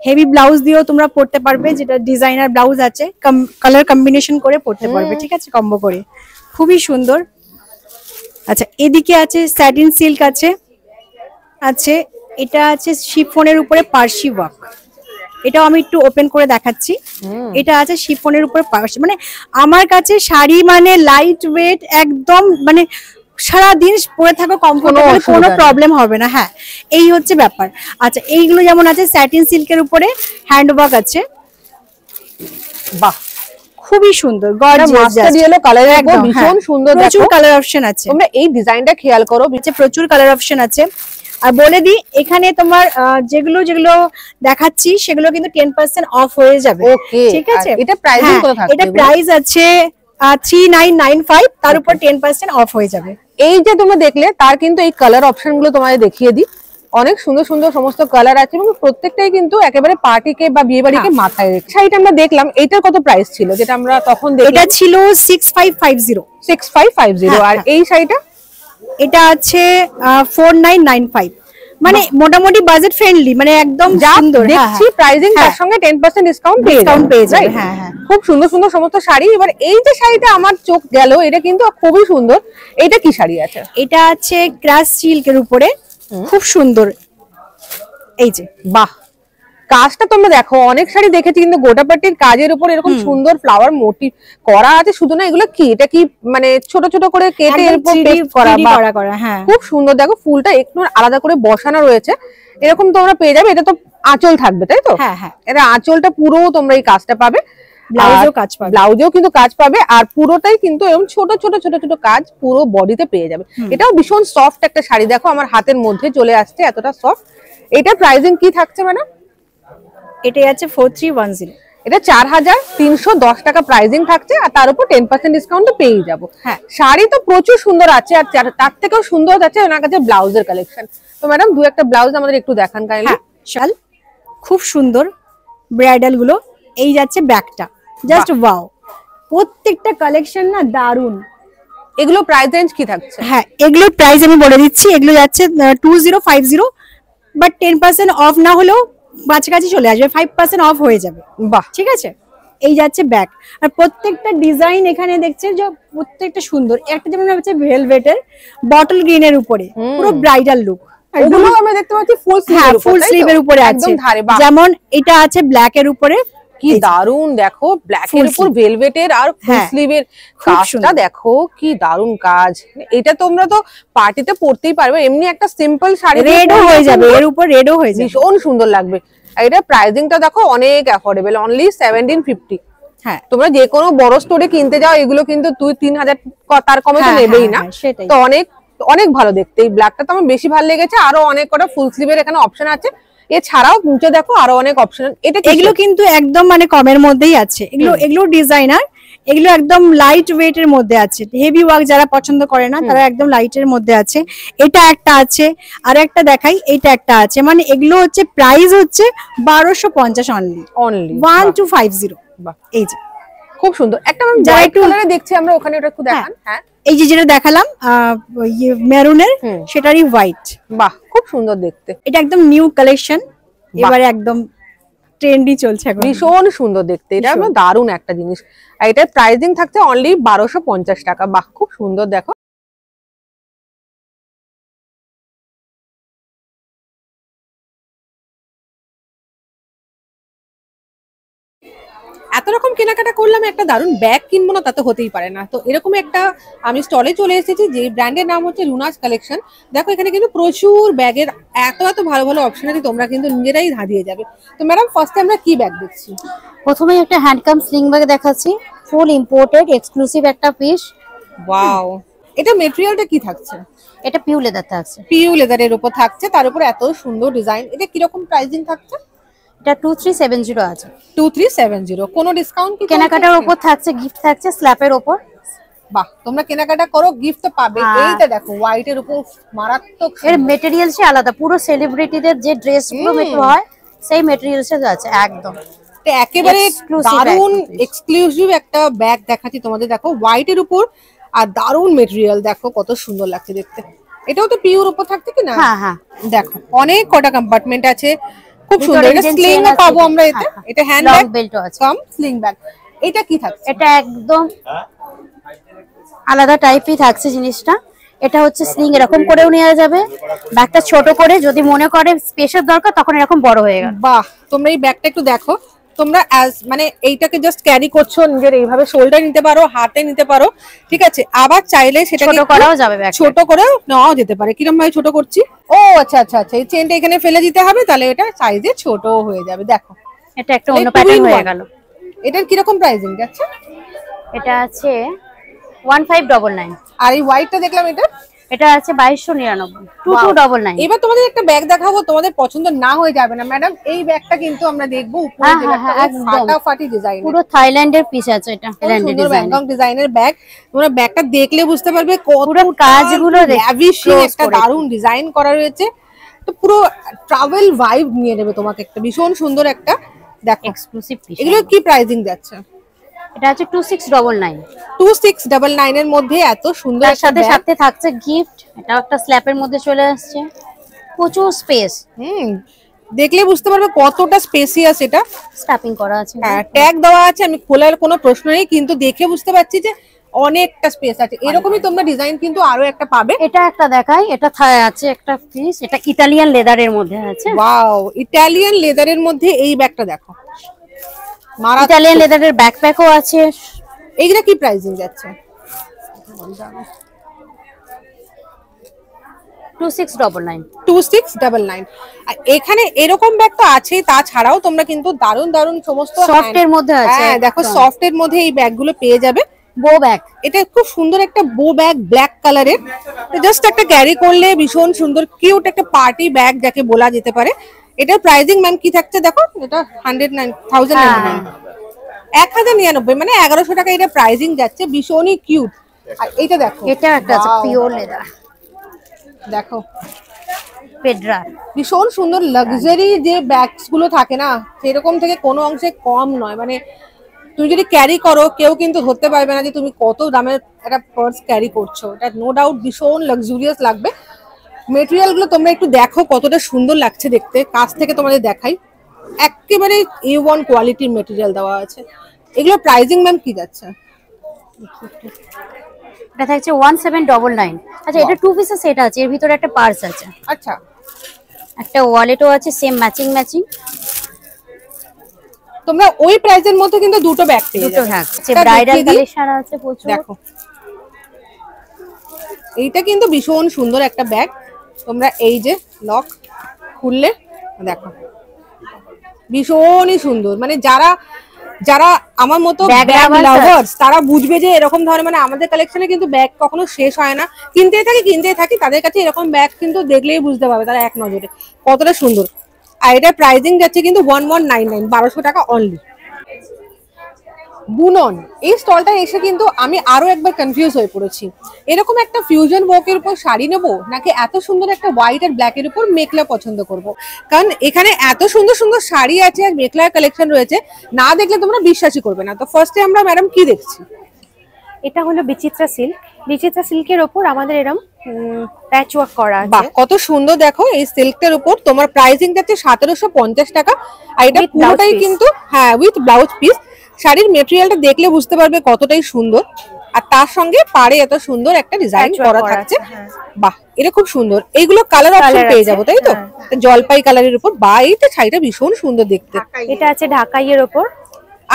হেভি ব্লাউজ দিয়েও তোমরা পরতে পারবে, যেটা ডিজাইনার ব্লাউজ আছে, কালার কম্বিনেশন করে পরতে পারবে। ঠিক আছে, কম্বো করে খুবই সুন্দর। আচ্ছা, এদিকে আছে স্যাটিন সিল্ক আছে, আছে এটা আছে শিফনের উপরে পার্সি ওয়ার্ক, এটাও আমি একটু ওপেন করে দেখাচ্ছি। এটা আছে শিফনের উপরে পার্সি, মানে আমার কাছে শাড়ি মানে লাইট ওয়েট একদম, মানে সারাদিন পরে থাকো কমফোর্টেবল, কোনো প্রবলেম হবে না। হ্যাঁ, এই হচ্ছে ব্যাপার। আচ্ছা, এইগুলো যেমন আছে স্যাটিন সিল্কের উপরে হ্যান্ডওয়ার্ক আছে। বাহ, খুবই সুন্দর, গর্জিয়াস ইয়েলো কালারের উপর ভীষণ সুন্দর। প্রচুর কালার অপশন আছে, তোমরা এই ডিজাইনটা খেয়াল করো, প্রচুর কালার অপশন আছে। আর বলে দিই, এখানে তোমার যেগুলো যেগুলো দেখাচ্ছি সেগুলো কিন্তু 10% অফ হয়ে যাবে। ঠিক আছে, এটা প্রাইসিং কত থাকবে? এটা প্রাইস আছে 3995, তার উপর 10% অফ হয়ে যাবে। এই যে তোমরা দেখলে তার কিন্তু এই কালার অপশন গুলো তোমাদের দেখিয়ে দিই, অনেক সুন্দর সুন্দর সমস্ত কালার আছে এবং প্রত্যেকটাই কিন্তু একেবারে পার্টিকে বা বিয়ে বাড়িকে মাথায় রেখে। শাড়িটা আমরা দেখলাম, এটার কত প্রাইস ছিল যেটা আমরা তখন দেখলাম? এটা ছিল 6550। আর এই শাড়িটা? এটা আছে 4995, মানে মোটামুটি বাজেট ফ্রেন্ডলি, মানে একদম সুন্দর। দেখছি প্রাইসিং তার সঙ্গে 10% ডিসকাউন্ট পেয়ে যাবে। হ্যাঁ হ্যাঁ, খুব সুন্দর সুন্দর সমস্ত শাড়ি। এবার এই যে শাড়িটা আমার চোখ গেল, এটা কিন্তু খুবই সুন্দর। এটা কি শাড়ি আছে? এটা আছে ক্রাশ সিল্কের উপরে, খুব সুন্দর। এই যে বাহ, কাজটা তোমরা দেখো, অনেক শাড়ি দেখেছি কিন্তু গোটাপাটির কাজের উপর এরকম সুন্দর ফ্লাওয়ার মোটিভ করা আছে। শুধু না, এগুলো কি, এটা কি মানে ছোট ছোট করে কেটে এরপর পেস্ট করা, হ্যাঁ খুব সুন্দর। দেখো ফুলটা একটু আলাদা করে বসানো রয়েছে, এরকম তোমরা পেয়ে যাবে। এটা তো আঁচল থাকবে, তাই তো? হ্যাঁ হ্যাঁ, এটা আঁচলটা পুরো তোমরা এই কাজটা পাবে, ব্লাউজেও কাজ পাবে, ব্লাউজেও কিন্তু কাজ পাবে, আর পুরোটাই কিন্তু এরকম ছোট ছোট ছোট ছোট কাজ পুরো বডিতে পেয়ে যাবে। এটাও ভীষণ সফট একটা শাড়ি, দেখো আমার হাতের মধ্যে চলে আসছে, এতটা সফট। এটা প্রাইসিং কি থাকছে ম্যাডাম? এটাই আছে 4310। এটা 4310 টাকা প্রাইসিং থাকছে, আর তার উপর 10% ডিসকাউন্ট পেয়ে যাবো। হ্যাঁ, শাড়ি তো প্রচুর সুন্দর আছে, আর তার থেকেও সুন্দর আছে ওনার কাছে ব্লাউজের কালেকশন। তো ম্যাডাম দু একটা ব্লাউজ আমাদের একটু দেখান কাইন্ডলি। হ্যাঁ শাল খুব সুন্দর, ব্রাইডাল গুলো। এই যাচ্ছে ব্যাকটা, জাস্ট ওয়াও, প্রত্যেকটা কালেকশন না দারুন। এগুলো প্রাইস রেঞ্জ কি থাকছে? হ্যাঁ, এগুলোর প্রাইস আমি বলে দিচ্ছি, এগুলো যাচ্ছে 2050, বাট 10% অফ না হলেও কাছাকাছি চলে আসবে, 5% অফ হয়ে যাবে। বাহ, ঠিক আছে, এই যাচ্ছে ব্যাক। আর প্রত্যেকটা ডিজাইন এখানে দেখছেন যে প্রত্যেকটা সুন্দর। একটা যেমন হচ্ছে ভেলভেটের বটল গ্রিনের উপরে পুরো ব্রাইডাল লুক, ওগুলো আমরা দেখতে পাচ্ছি ফুল স্লিভ, হ্যাঁ ফুল স্লিভের উপরে আছে। একদম ধারে। বাহ, যেমন এটা আছে ব্ল্যাক এর উপরে, কি দারুন, দেখো ব্ল্যাক এর উপর ভেলভেটের আর ফুল হ্যাঁ, স্লিভের খুব কাজটা সুন্দর। দেখো কি দারুন কাজ। এটা তোমরা তো পার্টিতে পরতেই পারবে, এমনি একটা সিম্পল শাড়ি রেডও হয়ে যাবে, এর উপর রেডও হয়ে যাবে, ভীষণ সুন্দর লাগবে। আর এটা প্রাইসিংটা দেখো অনেক অ্যাফোর্ডেবল, অনলি 1750। হ্যাঁ তোমরা যে কোনো বড় স্টোরে কিনতে যাও এগুলো কিন্তু 2-3000 তার কমে তো হ্যাঁ, নেবেই হ্যাঁ, না। হ্যাঁ, সেটাই। তো অনেক অনেক ভালো দেখতে। এই ব্ল্যাকটা তো আমার বেশি ভালো লেগেছে, আরো অনেক কটা ফুল স্লিভের এখানে অপশন আছে। এছাড়াও নিচে দেখো আরো অনেক অপশন। এটা এগুলো কিন্তু একদম মানে কমের মধ্যেই আছে, এগুলো ডিজাইনার, এগুলো একদম লাইট ওয়েট এর মধ্যে আছে। হেভি ওয়ার্ক যারা পছন্দ করে না তারা একদম লাইটের মধ্যে আছে। এটা একটা আছে, আর একটা দেখাই, এইটা একটা আছে। মানে এগুলো হচ্ছে প্রাইস হচ্ছে 1250 অনলি, অনলি 1250। বাহ, এই যে খুব সুন্দর একটা যারা হোয়াইট একটু- কালারে দেখছি আমরা, ওখানে ওটা একটু দেখান। হ্যাঁ, এই যে যেটা দেখালাম মেরুনের, সেটারই হোয়াইট। বাহ, খুব সুন্দর দেখতে, এটা একদম নিউ কালেকশন, এবারে একদম ট্রেন্ডি চলছে এখন। ভীষণ সুন্দর দেখতে। এটা আমার দারুণ একটা জিনিস। আর এটার প্রাইসিং থাকছে অনলি 1250 টাকা। বাহ, খুব সুন্দর দেখো। এত রকম কেনাকাটা করলাম, একটা দারুণ ব্যাগ কিনবো না তা তো হতেই পারে না। তো এরকম একটা আমি স্টলে চলে এসেছি, যে ব্র্যান্ডের নাম হচ্ছে রুনাস কালেকশন। দেখো এখানে কিন্তু প্রচুর ব্যাগের এত এত ভালো ভালো অপশন আছে, তোমরা কিন্তু নিজেরাই ধাঁধিয়ে যাবে। তো ম্যাডাম ফার্স্টে আমরা কি ব্যাগ দেখছি? প্রথমে একটা হ্যান্ডকাম স্লিং ব্যাগ দেখাচ্ছি, ফুল ইম্পোর্টেড এক্সক্লুসিভ একটা পিস। ওয়াও, এটা মেটেরিয়ালটা কি থাকছে? এটা পিউ লেদার থাকছে, পিইউ লেদারের উপর থাকছে, তার উপর এত সুন্দর ডিজাইন। এটা কিরকম প্রাইসিং থাকছে? এটা 2370 আছে। 2370। কোনো ডিসকাউন্ট কি কেনাকাটার উপর থাকছে, গিফট থাকছে স্ল্যাপের উপর। বাহ, তোমরা কেনাকাটা করো, গিফট তো পাবে। এইটা দেখো হোয়াইট এর উপর মারাত্মক এর মেটেরিয়ালসই আলাদা, পুরো সেলিব্রিটিদের যে ড্রেসগুলো মেক হয় সেই মেটেরিয়ালসে আছে একদম। তো একেবারে Exclusive দারুন একটা piece। এক্সক্লুসিভ একটা ব্যাগ দেখাচ্ছি তোমাদের। দেখো হোয়াইট এর উপর, আর দারুন মেটেরিয়াল, দেখো কত সুন্দর লাগছে দেখতে। এটাও তো পিওর উপর থাকছে কি না? হ্যাঁ হ্যাঁ, দেখো অনেক কটা কম্পার্টমেন্ট আছে, খুব ভিতরে সুন্দর। এটা engine স্লিং chain আছে, পাবো আমরা এতে। হ্যাঁ, এটা হ্যান্ড লং ব্যাগ বেল্টও আছে। কাম স্লিং ব্যাগ। এটা কি থাকছে? এটা একদম আলাদা টাইপই থাকছে জিনিসটা। এটা হচ্ছে স্লিং এরকম করেও নেওয়া যাবে, ব্যাগটা ছোট করে যদি মনে করে স্পেসের দরকার তখন এরকম বড় হয়ে গেল। বাহ, তোমরা এই ব্যাগটা একটু দেখো। তোমরা মানে এইটাকে জাস্ট ক্যারি করছো, নিজের এইভাবে শোল্ডার নিতে পারো, হাতে নিতে পারো, ঠিক আছে। আবার চাইলে সেটাকে ছোট করাও যাবে ব্যাগটা। ছোট করে নেওয়াও যেতে পারে। কিরকম ভাবে ছোট করছি? ও আচ্ছা আচ্ছা আচ্ছা, এই চেনটা এখানে ফেলে দিতে হবে, তাহলে এটা সাইজে ছোট হয়ে যাবে। দেখো এটা একটা অন্য এই two প্যাটার্ন in হয়ে one। গেল। এটার কিরকম প্রাইসিং যাচ্ছে? এটা আছে 1599। আর এই হোয়াইটটা দেখলাম, এটা এটা আছে 2299, 2299। এবার তোমাদের একটা ব্যাগ দেখাবো, তোমাদের পছন্দ না হয়ে যাবে না ম্যাডাম। এই ব্যাগটা কিন্তু আমরা দেখবো উপরে হ্যাঁ, যে হ্যাঁ, ব্যাগটা, একদম। ফাটাফাটি ডিজাইন, পুরো থাইল্যান্ডের পিস আছে এটা, থাইল্যান্ডের সুন্দর ডিজাইন। ব্যাংকক ডিজাইনের ব্যাগ। তোমরা ব্যাগটা দেখলে বুঝতে পারবে পুরো কাজগুলো ল্যাভিশিং close একটা করে। দারুণ ডিজাইন করা রয়েছে। তো পুরো ট্রাভেল ভাইব নিয়ে নেবে তোমাকে, একটা ভীষণ সুন্দর একটা। দেখো এক্সক্লুসিভ পিস। এগুলো কি প্রাইসিং যাচ্ছে? এটা আছে 2699। 2699 এর মধ্যে এত সুন্দর তার একটা সাথে ব্যাগ। সাথে থাকছে গিফট। এটা একটা স্ল্যাপের মধ্যে চলে আসছে, প্রচুর স্পেস, দেখলে বুঝতে পারবে কতটা স্পেসিয়াস এটা। স্ট্যাপিং করা আছে। হ্যাঁ, ট্যাগ দেওয়া আছে, আমি খোলার কোনো প্রশ্ন নেই, কিন্তু দেখে বুঝতে পারছি যে অনেকটা স্পেস আছে। এরকমই তোমরা ডিজাইন কিন্তু আরো একটা পাবে। এটা একটা দেখাই, এটা আছে একটা পিস, এটা ইতালিয়ান লেদারের মধ্যে আছে। ওয়াও, ইটালিয়ান লেদারের মধ্যে এই ব্যাগটা দেখো, মারাত্মক। ইতালিয়ান লেদারের ব্যাকপ্যাকও আছে। এইটা কি প্রাইসিং যাচ্ছে? 2699। 2699। আর এখানে এরকম ব্যাগ তো আছেই, তাছাড়াও তোমরা কিন্তু দারুন দারুন সমস্ত সফট এর মধ্যে আছে। হ্যাঁ দেখো, সফট এর মধ্যে এই ব্যাগগুলো পেয়ে যাবে। বো ব্যাগ, এটা খুব সুন্দর একটা বো ব্যাগ, ব্ল্যাক কালারের। জাস্ট একটা ক্যারি করলে ভীষণ সুন্দর কিউট একটা পার্টি ব্যাগ যাকে বলা যেতে পারে। এটার প্রাইসিং ম্যাম কি থাকছে দেখো, এটা 1099, 1099, মানে 1100 টাকা এটা প্রাইসিং যাচ্ছে। ভীষণই কিউট। আর এইটা দেখো, এটা একটা আছে পিওর লেদার, দেখো পেড্রা। ভীষণ সুন্দর লাক্সারি যে ব্যাগস গুলো থাকে না, সেরকম থেকে কোনো অংশে কম নয়। মানে তুমি যদি ক্যারি করো, কেউ কিন্তু ধরতে পারবে না যে তুমি কত দামের একটা পার্স ক্যারি করছো। এটা নো ডাউট ভীষণ লাক্সুরিয়াস লাগবে। মেটেরিয়াল গুলো তোমরা একটু দেখো কতটা সুন্দর লাগছে দেখতে, কাছ থেকে তোমাদের দেখাই। একেবারে A1 কোয়ালিটির মেটেরিয়াল দেওয়া আছে। এগুলো প্রাইসিং ম্যাম কি যাচ্ছে? এটা থাকছে 1799। আচ্ছা, এটা 2 পিসের সেট আছে, এর ভিতরে একটা পার্স আছে, আচ্ছা, একটা ওয়ালেটও আছে, সেম ম্যাচিং। তোমরা ওই প্রাইসের মধ্যে কিন্তু দুটো ব্যাগ পেয়ে দুটো যাবে। থাকছে, ব্রাইডাল কালেকশন আছে প্রচুর। দেখো, এইটা কিন্তু ভীষণ সুন্দর একটা ব্যাগ। তোমরা এই যে লক খুললে দেখো, ভীষণই সুন্দর। মানে যারা যারা আমার মতো ব্যাগ ব্যাগ লাভার্স, তারা বুঝবে যে এরকম ধরনের, মানে আমাদের কালেকশনে কিন্তু ব্যাগ কখনো শেষ হয় না, কিনতেই থাকি। তাদের কাছে এরকম ব্যাগ কিন্তু দেখলেই বুঝতে পারবে তারা এক নজরে কতটা সুন্দর। আর এটা প্রাইসিং যাচ্ছে কিন্তু 1199, 1200 টাকা অনলি। বুনন এই স্টলটা এসে কিন্তু আমি আরো একবার কনফিউজ হয়ে পড়েছি। এরকম একটা ফিউশন ওয়ার্কের উপর শাড়ি নেবো, নাকি এত সুন্দর একটা হোয়াইট আর ব্ল্যাক এর উপর মেখলা পছন্দ করব? কারণ এখানে এত সুন্দর সুন্দর শাড়ি আছে আর মেখলার কালেকশন রয়েছে, না দেখলে তোমরা বিশ্বাসই করবে না। তো ফার্স্টে আমরা ম্যাডাম কি দেখছি? এটা হলো বিচিত্রা সিল্ক। বিচিত্রা সিল্কের ওপর আমাদের এরকম প্যাচ ওয়ার্ক করা বাহ, আছে। কত সুন্দর। দেখো এই সিল্কটার উপর তোমার প্রাইসিং যাচ্ছে 1750 টাকা। আর এটা With পুরোটাই blouse piece। কিন্তু হ্যাঁ উইথ ব্লাউজ পিস। শাড়ির মেটেরিয়ালটা দেখলে বুঝতে পারবে কতটাই সুন্দর। আর তার সঙ্গে পাড়ে এত সুন্দর একটা ডিজাইন Patchwork করা করা থাকছে। আছে, হ্যাঁ। বাহ, এটা খুব সুন্দর। এইগুলো কালার অপশন Colour পেয়ে আছে, যাবো, তাই তো? জলপাই কালারের উপর। বা এইটা শাড়িটা ভীষণ সুন্দর দেখতে। এটা আছে ঢাকাইয়ের ওপর।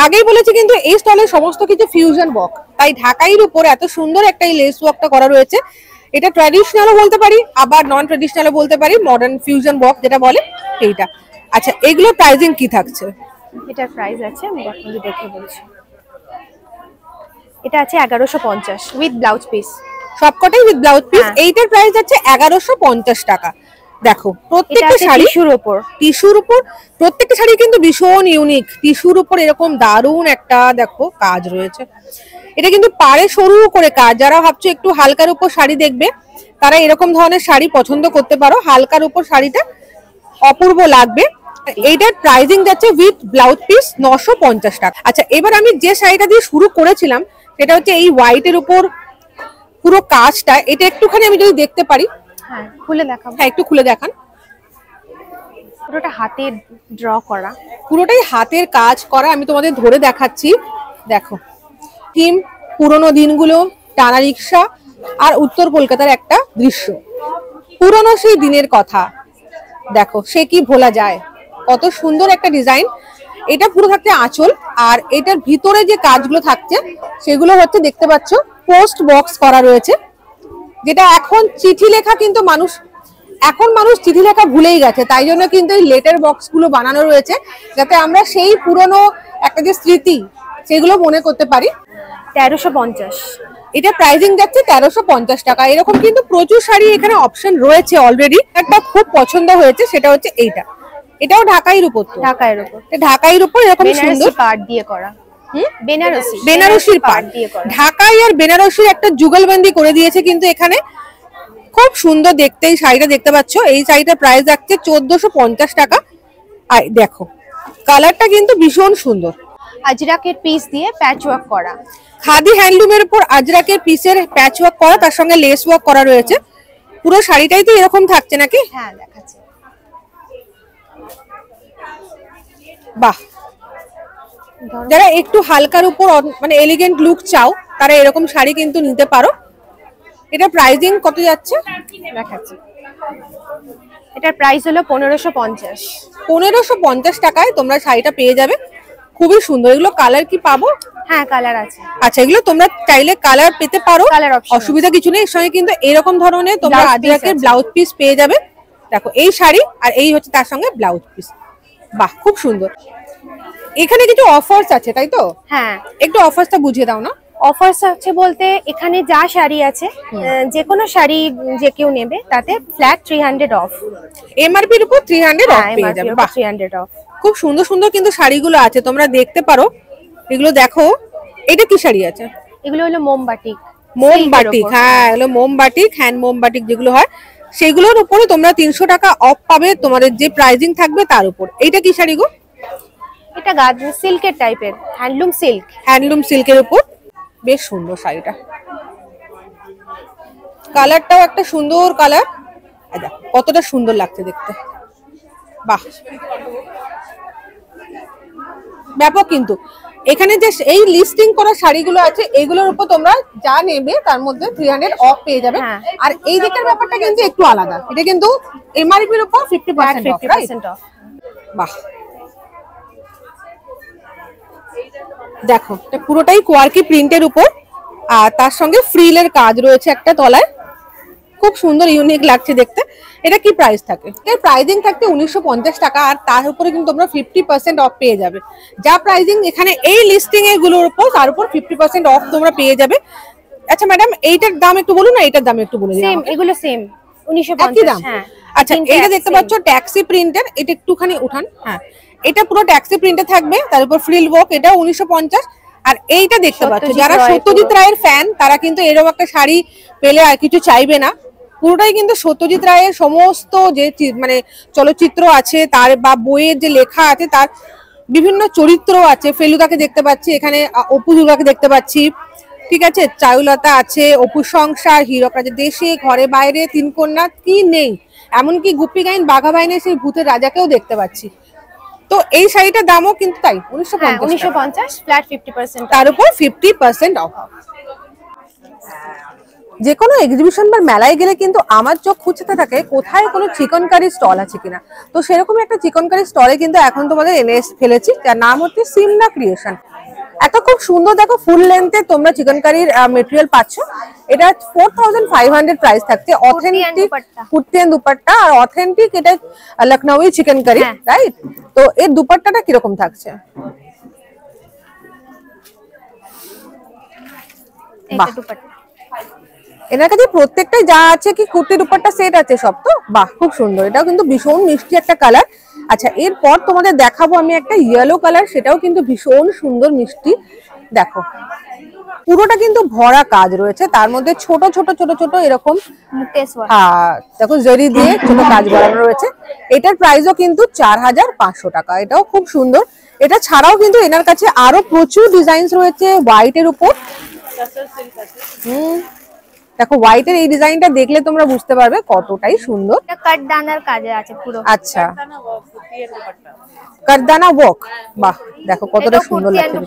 আগেই বলেছি কিন্তু এই স্টলের সমস্ত কিছু ফিউশন ওয়ার্ক, তাই ঢাকাইয়ের উপর এত সুন্দর একটা এই লেস ওয়ার্কটা করা রয়েছে। এটা ট্র্যাডিশনালও বলতে পারি, আবার নন ট্র্যাডিশনালও বলতে পারি, মডার্ন ফিউশন ওয়ার্ক যেটা বলে এইটা। আচ্ছা, এগুলো প্রাইসিং কি থাকছে? এটার প্রাইস আছে, আমি আপনাদের দেখে বলছি। এটা আছে 1150 উইথ ব্লাউজ পিস। সবকটাই উইথ ব্লাউজ পিস। হ্যাঁ। এইটার প্রাইস আছে 1150 টাকা। দেখো এটা প্রত্যেকটা আছে শাড়ি টিস্যুর ওপর। টিস্যুর উপর, প্রত্যেকটা শাড়ি কিন্তু ভীষণ ইউনিক। টিস্যুর উপর এরকম দারুণ একটা দেখো কাজ রয়েছে। এটা কিন্তু পাড়ে সরু করে কাজ। যারা ভাবছো একটু হালকার উপর শাড়ি দেখবে, তারা এরকম ধরনের শাড়ি পছন্দ করতে পারো। হালকার উপর শাড়িটা অপূর্ব লাগবে। এইটার প্রাইসিং যাচ্ছে উইথ ব্লাউজ পিস 950 টাকা। আচ্ছা, এবার আমি যে শাড়িটা দিয়ে শুরু করেছিলাম সেটা হচ্ছে এই হোয়াইটের উপর পুরো কাজটা। এটা একটুখানি আমি যদি দেখতে পারি। হ্যাঁ, খুলে দেখাবো। হ্যাঁ, একটু খুলে দেখান। পুরোটা হাতে ড্র করা। পুরোটাই হাতের কাজ করা। আমি তোমাদের ধরে দেখাচ্ছি। দেখো, থিম পুরোনো দিনগুলো, টানা রিক্সা আর উত্তর কলকাতার একটা দৃশ্য। পুরোনো সেই দিনের কথা, দেখো সে কি ভোলা যায়। কত সুন্দর একটা ডিজাইন। এটা পুরো থাকছে আঁচল, আর এটার ভিতরে যে কাজগুলো থাকছে সেগুলো হচ্ছে দেখতে পাচ্ছ পোস্ট বক্স করা রয়েছে। যেটা এখন চিঠি লেখা কিন্তু মানুষ চিঠি লেখা ভুলেই গেছে, তাই জন্য কিন্তু এই লেটার বক্স গুলো বানানো রয়েছে, যাতে আমরা সেই পুরনো একটা যে স্মৃতি সেগুলো মনে করতে পারি। 1350। এটা প্রাইসিং যাচ্ছে 1350 টাকা। এরকম কিন্তু প্রচুর শাড়ি এখানে অপশন রয়েছে অলরেডি। একটা খুব পছন্দ হয়েছে, সেটা হচ্ছে এইটা। এটাও ঢাকাইয়ের উপর তো। ঢাকাইয়ের ওপর। ঢাকাইয়ের উপর এরকম সুন্দর বেনারসি পাট দিয়ে করা। বেনারসির পাট। দিয়ে করা। ঢাকাই আর বেনারসির একটা যুগলবন্দি করে দিয়েছে কিন্তু এখানে। খুব সুন্দর দেখতে এই শাড়িটা দেখতে পাচ্ছ। এই শাড়িটার প্রাইস যাচ্ছে 1450 টাকা। আর দেখো কালারটা কিন্তু ভীষণ সুন্দর। আজরাকের পিস দিয়ে প্যাচ ওয়ার্ক করা। খাদি হ্যান্ডলুমের উপর আজরাকের পিসের প্যাচ ওয়ার্ক করা, তার সঙ্গে লেস ওয়ার্ক করা রয়েছে। পুরো শাড়িটাই তো এরকম থাকছে নাকি? হ্যাঁ, দেখাচ্ছি। বাহ, যারা একটু হালকার উপর মানে এলিগেন্ট লুক চাও তারা এরকম শাড়ি কিন্তু নিতে পারো। এটা প্রাইসিং কত যাচ্ছে দেখাচ্ছি। এটার প্রাইস হলো 1550। 1550 টাকায় তোমরা শাড়িটা পেয়ে যাবে, খুবই সুন্দর। এগুলো কালার কি পাবো? হ্যাঁ কালার আছে। আচ্ছা, এগুলো তোমরা চাইলে কালার পেতে পারো, কালার অপশন অসুবিধা কিছু নেই। এর সঙ্গে কিন্তু এরকম ধরনের তোমরা Blouse piece আজরাকের আছে। ব্লাউজ পিস পেয়ে যাবে। দেখো এই শাড়ি আর এই হচ্ছে তার সঙ্গে ব্লাউজ পিস। বাহ, খুব সুন্দর। এখানে কিছু অফার্স আছে তাই তো? হ্যাঁ একটু অফার্সটা বুঝিয়ে দাও না। অফার্স আছে বলতে এখানে যা শাড়ি আছে যে কোনো শাড়ি যে কেউ নেবে তাতে ফ্ল্যাট 300 অফ। এমআরপির উপর 300 অফ পেয়ে যাবে। বাহ, 300 অফ। খুব সুন্দর সুন্দর কিন্তু শাড়িগুলো আছে, তোমরা দেখতে পারো। এগুলো দেখো, এটা কি শাড়ি আছে? এগুলো হলো মোমবাটিক। মোমবাটিক, হ্যাঁ এগুলো মোমবাটিক, হ্যান্ড মোমবাটিক যেগুলো হয় সেগুলোর উপরে তোমরা 300 টাকা অফ পাবে তোমাদের যে প্রাইসিং থাকবে তার উপর। এইটা কি শাড়ি গো? এটা গাজরা সিল্কের টাইপের, হ্যান্ডলুম সিল্ক। হ্যান্ডলুম সিল্কের উপর, বেশ সুন্দর শাড়িটা। কালারটাও একটা সুন্দর কালার, কতটা সুন্দর লাগছে দেখতে। বাহ, ব্যাপক। কিন্তু এখানে যে এই লিস্টিং করা শাড়িগুলো আছে এগুলোর উপর তোমরা যা নেবে তার মধ্যে 300 অফ পেয়ে যাবে। আর এই দিকের ব্যাপারটা কিন্তু একটু আলাদা, এটা কিন্তু এমআরপির উপর 50% অফ, রাইট? বাহ, দেখো এটা পুরোটাই কোয়ার্কি প্রিন্টের উপর, আর তার সঙ্গে ফ্রিলের কাজ রয়েছে একটা তলায়, খুব সুন্দর ইউনিক লাগছে দেখতে। এটা কি প্রাইস থাকে? এর প্রাইসিং থাকতে 1950 টাকা, আর তার উপরে কিন্তু তোমরা 50% অফ পেয়ে যাবে। যা প্রাইসিং এখানে এই লিস্টিং এগুলোর উপর তার উপর 50% অফ তোমরা পেয়ে যাবে। আচ্ছা ম্যাডাম, এইটার দাম একটু বলুন না, এইটার দাম একটু বলে দিন। সেম, এগুলো সেম 1950। একই দাম? আচ্ছা, এটা দেখতে পাচ্ছ ট্যাক্সি প্রিন্টের, এটা একটুখানি উঠান। হ্যাঁ, এটা পুরো ট্যাক্সি প্রিন্টে থাকবে, তার উপর ফ্রিল ওয়ার্ক, এটা 1950। আর এইটা দেখতে পাচ্ছ, যারা সত্যজিৎ রায়ের ফ্যান তারা কিন্তু এরকম একটা শাড়ি পেলে আর কিছু চাইবে না। পুরোটাই কিন্তু সত্যজিৎ রায়ের সমস্ত যে মানে চলচ্চিত্র আছে তার বা বইয়ের যে লেখা আছে তার বিভিন্ন চরিত্র আছে। ফেলুদাকে দেখতে পাচ্ছি এখানে, অপু দুর্গাকে দেখতে পাচ্ছি, ঠিক আছে, চারুলতা আছে, অপু সংসার, হীরক রাজা দেশে, ঘরে বাইরে, তিন কন্যা, কি নেই, এমনকি গুপি গাইন বাঘা বাইনের সেই ভূতের রাজাকেও দেখতে পাচ্ছি। তো এই শাড়িটার দামও কিন্তু তাই 1950 ফ্ল্যাট 50%, তার উপর 50% অফ। যে কোনো এক্সিবিশন বা মেলায় গেলে কিন্তু আমার চোখ খুঁজতে থাকে কোথায় কোনো চিকেন কারি স্টল আছে কিনা। তো সেরকম একটা চিকেন কারি স্টলে কিন্তু এখন তোমাদের এনে ফেলেছি, যার নাম হচ্ছে সিমনা ক্রিয়েশন। এত খুব সুন্দর, দেখো ফুল লেন্থে তোমরা চিকেন কারির মেটেরিয়াল পাচ্ছ। এটা 4500 প্রাইস থাকছে। অথেন্টিক কুর্তি এন্ড দুপাট্টা, আর অথেন্টিক এটা লখনউই চিকেন কারি, রাইট? তো এর দুপাট্টাটা কিরকম থাকছে? বাহ, এনার কাছে প্রত্যেকটাই যা আছে কি কুর্তি দুপাট্টা সেট আছে সব তো। বাহ, খুব সুন্দর, এটাও কিন্তু ভীষণ মিষ্টি একটা কালার। আচ্ছা, এরপর তোমাদের দেখাবো আমি একটা ইয়েলো কালার, সেটাও কিন্তু ভীষণ সুন্দর মিষ্টি। দেখো পুরোটা কিন্তু ভরা কাজ রয়েছে, তার মধ্যে ছোট ছোট ছোট ছোট এরকম দেখো জরি দিয়ে ছোট কাজ বানানো রয়েছে। এটার প্রাইসও কিন্তু 4500 টাকা। এটাও খুব সুন্দর। এটা ছাড়াও কিন্তু এনার কাছে আরো প্রচুর ডিজাইনস রয়েছে হোয়াইটের উপর। দেখো হোয়াইটের এই ডিজাইনটা দেখলে তোমরা বুঝতে পারবে কতটাই সুন্দর। এটা কাটদানার কাজে আছে পুরো। আচ্ছা, কাটদানা ওয়ার্ক। বাহ, দেখো কতটা সুন্দর লাগছে।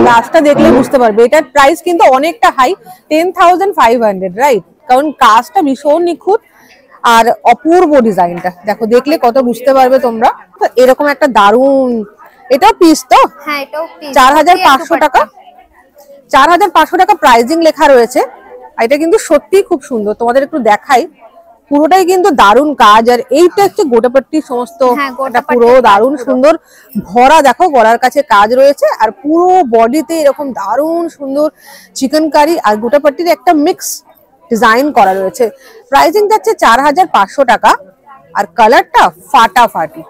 কাজটা দেখলে বুঝতে পারবে। এটার প্রাইস কিন্তু অনেকটা হাই, 10,500, রাইট? কারণ কাজটা ভীষণ নিখুঁত আর অপূর্ব ডিজাইনটা দেখো, দেখলে কত বুঝতে পারবে তোমরা। এরকম একটা দারুন, এটাও পিস তো? হ্যাঁ, এটাও পিস। 4500 টাকা। 4500 টাকা প্রাইজিং লেখা রয়েছে। এটা কিন্তু সত্যি খুব সুন্দর, তোমাদের একটু দেখাই। পুরোটাই কিন্তু দারুন কাজ, আর এইটা হচ্ছে গোটাপট্টি সমস্ত, এটা পুরো দারুন সুন্দর ভরা। দেখো গলার কাছে কাজ রয়েছে, আর পুরো বডিতে এরকম দারুন সুন্দর চিকেন কারি আর গোটাপট্টির একটা মিক্স ডিজাইন করা রয়েছে। প্রাইজিং যাচ্ছে 4500 টাকা, আর কালারটা ফাটাফাটি।